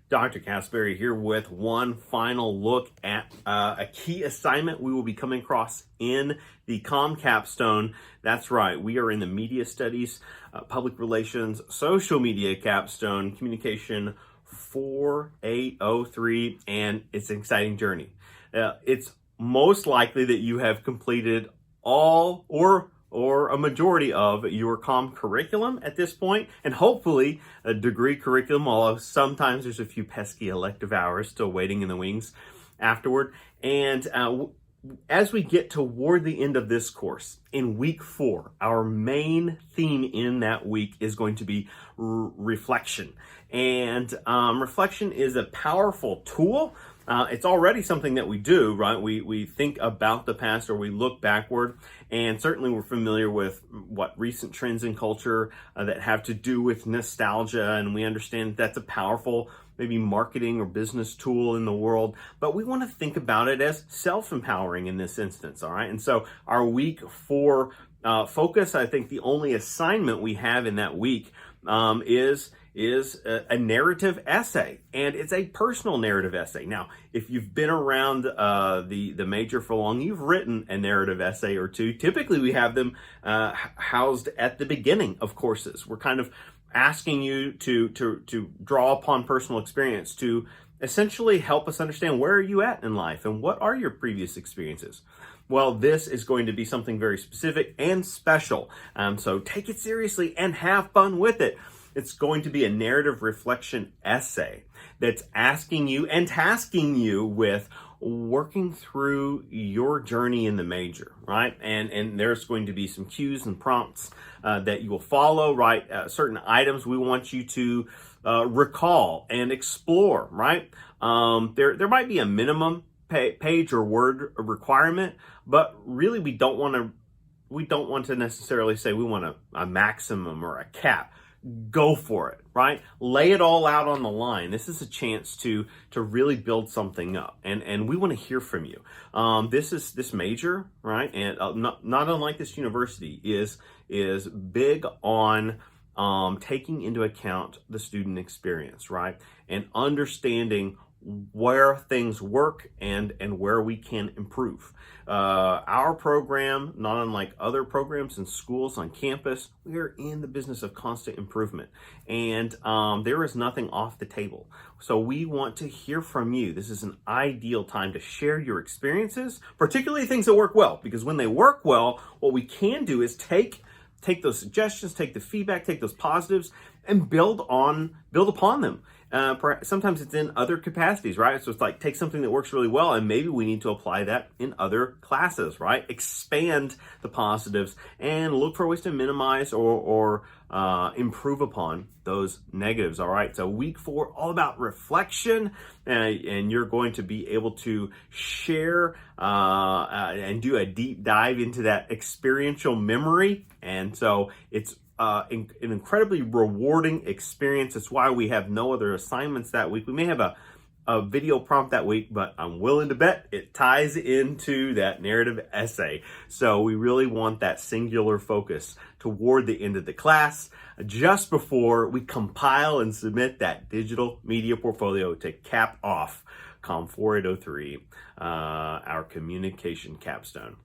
Dr. Castleberry here with one final look at a key assignment we will be coming across in the Capstone. That's right, we are in the Media Studies, Public Relations, Social Media Capstone, Communication 4803, and it's an exciting journey. It's most likely that you have completed all or a majority of your curriculum at this point, and hopefully a degree curriculum, although sometimes there's a few pesky elective hours still waiting in the wings afterward. And as we get toward the end of this course, in week 4, our main theme in that week is going to be reflection. And reflection is a powerful tool. It's already something that we do, right? We think about the past or we look backward, and certainly we're familiar with what recent trends in culture that have to do with nostalgia, and we understand that's a powerful maybe marketing or business tool in the world, but we want to think about it as self-empowering in this instance, all right? And so our week 4 focus, I think the only assignment we have in that week is a narrative essay, and it's a personal narrative essay. Now, if you've been around the major for long, you've written a narrative essay or two. Typically, we have them housed at the beginning of courses. We're kind of asking you to draw upon personal experience to essentially help us understand where are you at in life and what are your previous experiences. Well, this is going to be something very specific and special. So take it seriously and have fun with it. It's going to be a narrative reflection essay that's asking you and tasking you with working through your journey in the major, right? And there's going to be some cues and prompts that you will follow, right? Certain items we want you to recall and explore, right? There might be a minimum page or word requirement, but really we don't want to necessarily say we want a maximum or a cap. Go for it, right? Lay it all out on the line. This is a chance to really build something up, and we want to hear from you. This major, right, and not unlike this university, is big on taking into account the student experience, right, and understanding where things work and where we can improve. Our program, not unlike other programs in schools on campus, we are in the business of constant improvement, and there is nothing off the table. So we want to hear from you. This is an ideal time to share your experiences, particularly things that work well, because when they work well, what we can do is take those suggestions, take the feedback, take those positives, and build upon them. Sometimes it's in other capacities, right? So it's like take something that works really well and maybe we need to apply that in other classes, right? Expand the positives and look for ways to minimize or improve upon those negatives, all right? So week 4, all about reflection, and you're going to be able to share and do a deep dive into that experiential memory. And so it's an incredibly rewarding experience. That's why we have no other assignments that week. We may have a video prompt that week, but I'm willing to bet it ties into that narrative essay. So we really want that singular focus toward the end of the class, just before we compile and submit that digital media portfolio to cap off Com 4803, our communication capstone.